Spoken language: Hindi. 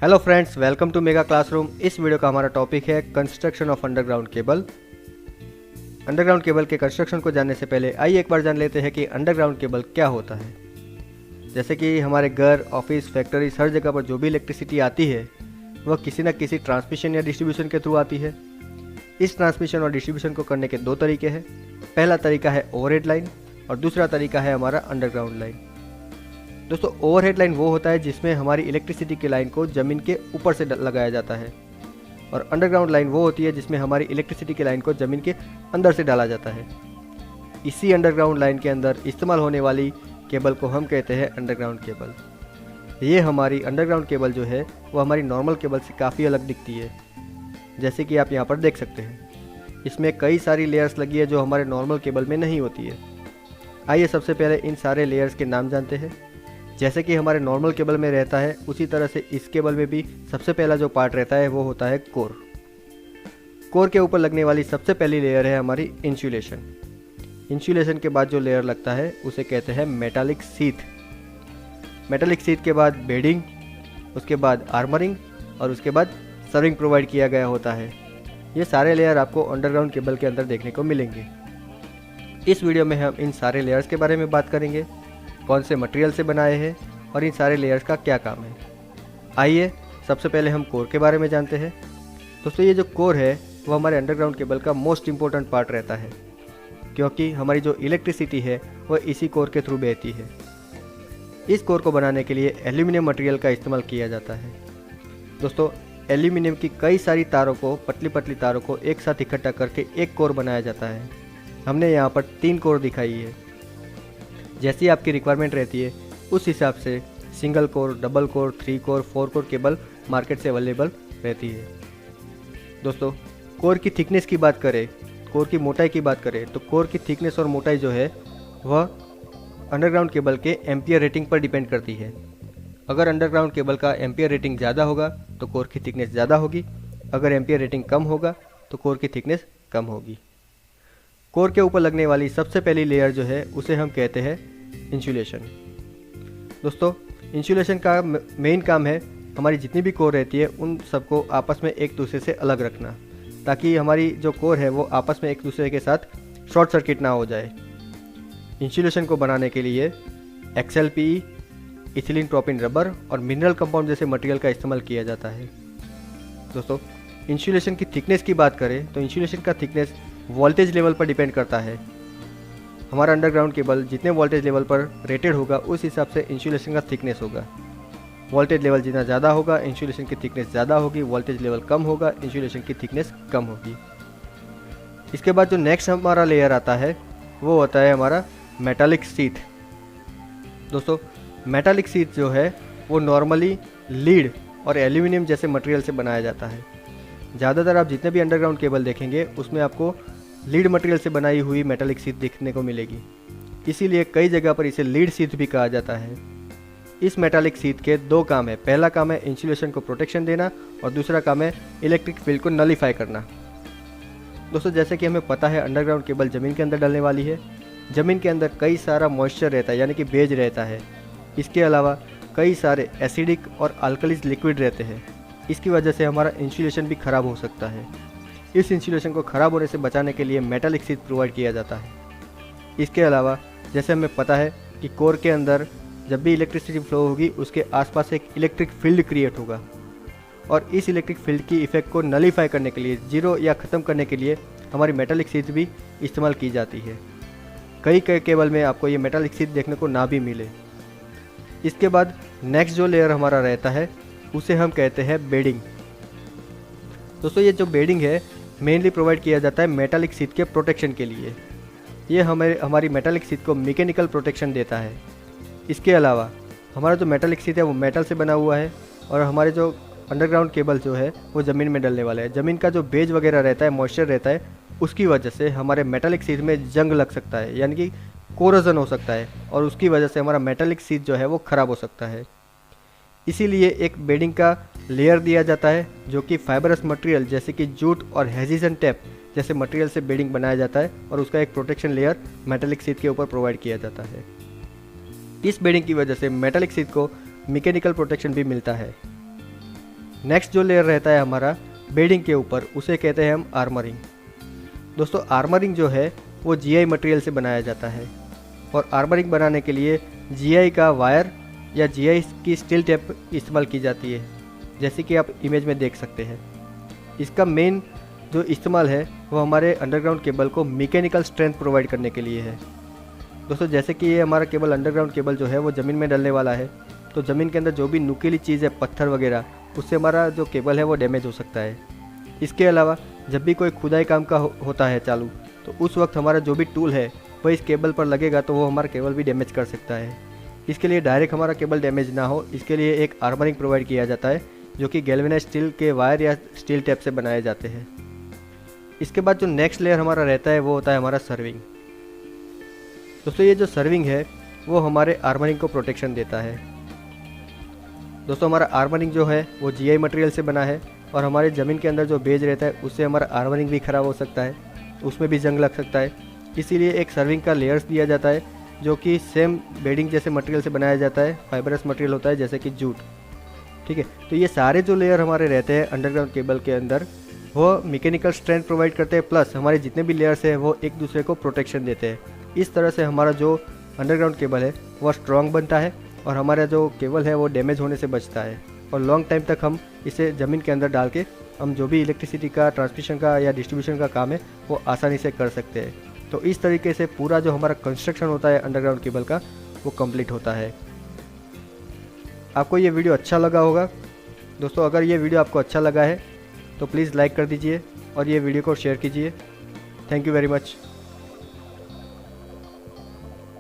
Hello friends, welcome to mega classroom. इस वीडियो का हमारा टॉपिक है construction of underground cable. Underground cable के कंस्ट्रक्शन को जानने से पहले आइए एक बार जान लेते हैं कि अंडरग्राउंड केबल क्या होता है। जैसे कि हमारे घर, ऑफिस, फैक्ट्रीज, हर जगह पर जो भी इलेक्ट्रिसिटी आती है वह किसी न किसी ट्रांसमिशन या डिस्ट्रीब्यूशन के थ्रू आती है। इस ट्रांसमिशन और डिस्ट्रीब्यूशन को करने के दो तरीके हैं। पहला तरीका है ओवरहेड लाइन और दूसरा तरीका है हमारा अंडरग्राउंड लाइन। दोस्तों, ओवरहेड लाइन वो होता है जिसमें हमारी इलेक्ट्रिसिटी की लाइन को ज़मीन के ऊपर से लगाया जाता है, और अंडरग्राउंड लाइन वो होती है जिसमें हमारी इलेक्ट्रिसिटी की लाइन को ज़मीन के अंदर से डाला जाता है। इसी अंडरग्राउंड लाइन के अंदर इस्तेमाल होने वाली केबल को हम कहते हैं अंडरग्राउंड केबल। ये हमारी अंडरग्राउंड केबल जो है वो हमारी नॉर्मल केबल से काफ़ी अलग दिखती है। जैसे कि आप यहाँ पर देख सकते हैं, इसमें कई सारी लेयर्स लगी है जो हमारे नॉर्मल केबल में नहीं होती है। आइए सबसे पहले इन सारे लेयर्स के नाम जानते हैं। जैसे कि हमारे नॉर्मल केबल में रहता है, उसी तरह से इस केबल में भी सबसे पहला जो पार्ट रहता है वो होता है कोर। कोर के ऊपर लगने वाली सबसे पहली लेयर है हमारी इंसुलेशन। इंसुलेशन के बाद जो लेयर लगता है उसे कहते हैं मेटालिक सीथ। मेटालिक सीथ के बाद बेडिंग, उसके बाद आर्मरिंग और उसके बाद सर्विंग प्रोवाइड किया गया होता है। ये सारे लेयर आपको अंडरग्राउंड केबल के अंदर देखने को मिलेंगे। इस वीडियो में हम इन सारे लेयर्स के बारे में बात करेंगे, कौन से मटेरियल से बनाए हैं और इन सारे लेयर्स का क्या काम है। आइए सबसे पहले हम कोर के बारे में जानते हैं। दोस्तों, ये जो कोर है वो हमारे अंडरग्राउंड केबल का मोस्ट इम्पोर्टेंट पार्ट रहता है, क्योंकि हमारी जो इलेक्ट्रिसिटी है वह इसी कोर के थ्रू बहती है। इस कोर को बनाने के लिए एल्यूमिनियम मटेरियल का इस्तेमाल किया जाता है। दोस्तों, एल्यूमिनियम की कई सारी तारों को, पतली पतली तारों को एक साथ इकट्ठा करके एक कोर बनाया जाता है। हमने यहाँ पर 3 कोर दिखाई है। जैसी आपकी रिक्वायरमेंट रहती है उस हिसाब से single core, double core, 3 core, 4 core cable market से अवेलेबल रहती है। दोस्तों, कोर की थिकनेस की बात करें, कोर की मोटाई की बात करें, तो कोर की थिकनेस और मोटाई जो है वह अंडरग्राउंड केबल के एम्पियर रेटिंग पर डिपेंड करती है। अगर अंडरग्राउंड केबल का एम्पियर रेटिंग ज़्यादा होगा तो कोर की थिकनेस ज़्यादा होगी, अगर एम्पियर रेटिंग कम होगा तो कोर की थिकनेस कम होगी। कोर के ऊपर लगने वाली सबसे पहली लेयर जो है उसे हम कहते हैं इंसुलेशन। दोस्तों, इंसुलेशन का मेन काम है हमारी जितनी भी कोर रहती है उन सबको आपस में एक दूसरे से अलग रखना, ताकि हमारी जो कोर है वो आपस में एक दूसरे के साथ शॉर्ट सर्किट ना हो जाए। इंसुलेशन को बनाने के लिए XLPE, इथिलीन प्रोपिन रबर और मिनरल कंपाउंड जैसे मटेरियल का इस्तेमाल किया जाता है। दोस्तों, इंसुलेशन की थिकनेस की बात करें तो इंसुलेशन का थिकनेस वोल्टेज लेवल पर डिपेंड करता है। हमारा अंडरग्राउंड केबल जितने वोल्टेज लेवल पर रेटेड होगा उस हिसाब से इंसुलेशन का थिकनेस होगा। वोल्टेज लेवल जितना ज़्यादा होगा इंसुलेशन की थिकनेस ज़्यादा होगी, वोल्टेज लेवल कम होगा इंसुलेशन की थिकनेस कम होगी। इसके बाद जो नेक्स्ट हमारा लेयर आता है वो होता है हमारा मेटालिक सीथ। दोस्तों, मेटालिक सीथ जो है वो नॉर्मली लीड और एल्यूमिनियम जैसे मटेरियल से बनाया जाता है। ज़्यादातर आप जितने भी अंडरग्राउंड केबल देखेंगे उसमें आपको लीड मटेरियल से बनाई हुई मेटालिक सीथ देखने को मिलेगी, इसीलिए कई जगह पर इसे लीड सीथ भी कहा जाता है। इस मेटालिक सीथ के 2 काम है। पहला काम है इंसुलेशन को प्रोटेक्शन देना और दूसरा काम है इलेक्ट्रिक फील्ड को नलीफाई करना। दोस्तों, जैसे कि हमें पता है अंडरग्राउंड केबल ज़मीन के अंदर डलने वाली है। ज़मीन के अंदर कई सारा मॉइस्चर रहता है, यानी कि बेज रहता है। इसके अलावा कई सारे एसिडिक और अल्कलीज लिक्विड रहते हैं। इसकी वजह से हमारा इंसुलेशन भी ख़राब हो सकता है। इस इंसुलेशन को ख़राब होने से बचाने के लिए मेटालिक सीथ प्रोवाइड किया जाता है। इसके अलावा जैसे हमें पता है कि कोर के अंदर जब भी इलेक्ट्रिसिटी फ्लो होगी उसके आसपास एक इलेक्ट्रिक फील्ड क्रिएट होगा, और इस इलेक्ट्रिक फील्ड की इफ़ेक्ट को नलीफाई करने के लिए, जीरो या ख़त्म करने के लिए हमारी मेटालिक सीथ भी इस्तेमाल की जाती है। कई केबल में आपको ये मेटालिक सीथ देखने को ना भी मिले। इसके बाद नेक्स्ट जो लेयर हमारा रहता है उसे हम कहते हैं बेडिंग। दोस्तों, ये जो बेडिंग है मेनली प्रोवाइड किया जाता है मेटालिक सीथ के प्रोटेक्शन के लिए। ये हमारी मेटालिक सीथ को मैकेनिकल प्रोटेक्शन देता है। इसके अलावा हमारा जो मेटालिक सीथ है वो मेटल से बना हुआ है, और हमारे जो अंडरग्राउंड केबल जो है वो ज़मीन में डलने वाला है। ज़मीन का जो बेज वगैरह रहता है, मॉइस्चर रहता है, उसकी वजह से हमारे मेटालिक सीथ में जंग लग सकता है, यानी कि कोरोजन हो सकता है, और उसकी वजह से हमारा मेटालिक सीथ जो है वो ख़राब हो सकता है। इसीलिए एक बेडिंग का लेयर दिया जाता है जो कि फाइबरस मटेरियल जैसे कि जूट और हेजिसन टेप जैसे मटेरियल से बेडिंग बनाया जाता है, और उसका एक प्रोटेक्शन लेयर मेटालिक सीथ के ऊपर प्रोवाइड किया जाता है। इस बेडिंग की वजह से मेटालिक सीथ को मैकेनिकल प्रोटेक्शन भी मिलता है। नेक्स्ट जो लेयर रहता है हमारा बेडिंग के ऊपर, उसे कहते हैं हम आर्मरिंग। दोस्तों आर्मरिंग जो है वो जीआई मटेरियल से बनाया जाता है और आर्मरिंग बनाने के लिए जीआई का वायर या जीआई की स्टील टेप इस्तेमाल की जाती है, जैसे कि आप इमेज में देख सकते हैं। इसका मेन जो इस्तेमाल है वो हमारे अंडरग्राउंड केबल को मैकेनिकल स्ट्रेंथ प्रोवाइड करने के लिए है। दोस्तों जैसे कि ये हमारा केबल अंडरग्राउंड केबल जो है वो ज़मीन में डलने वाला है, तो ज़मीन के अंदर जो भी नुकीली चीज़ है, पत्थर वगैरह, उससे हमारा जो केबल है वो डैमेज हो सकता है। इसके अलावा जब भी कोई खुदाई काम का होता है चालू, तो उस वक्त हमारा जो भी टूल है वो इस केबल पर लगेगा तो वो हमारा केबल भी डैमेज कर सकता है। इसके लिए डायरेक्ट हमारा केबल डैमेज ना हो, इसके लिए एक आर्मरिंग प्रोवाइड किया जाता है जो कि गैल्वेनाइज्ड स्टील के वायर या स्टील टेप से बनाए जाते हैं। इसके बाद जो नेक्स्ट लेयर हमारा रहता है वो होता है हमारा सर्विंग। दोस्तों ये जो सर्विंग है वो हमारे आर्मरिंग को प्रोटेक्शन देता है। दोस्तों हमारा आर्मरिंग जो है वो जीआई मटेरियल से बना है और हमारे ज़मीन के अंदर जो बेज रहता है उससे हमारा आर्मरिंग भी ख़राब हो सकता है, उसमें भी जंग लग सकता है। इसीलिए एक सर्विंग का लेयर्स दिया जाता है जो कि सेम बेडिंग जैसे मटेरियल से बनाया जाता है, फाइबरस मटेरियल होता है जैसे कि जूट। ठीक है, तो ये सारे जो लेयर हमारे रहते हैं अंडरग्राउंड केबल के अंदर वो मैकेनिकल स्ट्रेंथ प्रोवाइड करते हैं, प्लस हमारे जितने भी लेयर्स हैं वो एक दूसरे को प्रोटेक्शन देते हैं। इस तरह से हमारा जो अंडरग्राउंड केबल है वो स्ट्रॉन्ग बनता है और हमारा जो केबल है वो डैमेज होने से बचता है और लॉन्ग टाइम तक हम इसे ज़मीन के अंदर डाल के हम जो भी इलेक्ट्रिसिटी का, ट्रांसमिशन का या डिस्ट्रीब्यूशन का काम है वो आसानी से कर सकते हैं। तो इस तरीके से पूरा जो हमारा कंस्ट्रक्शन होता है अंडरग्राउंड केबल का वो कंप्लीट होता है। आपको ये वीडियो अच्छा लगा होगा। दोस्तों अगर ये वीडियो आपको अच्छा लगा है तो प्लीज़ लाइक कर दीजिए और ये वीडियो को शेयर कीजिए। Thank you very much.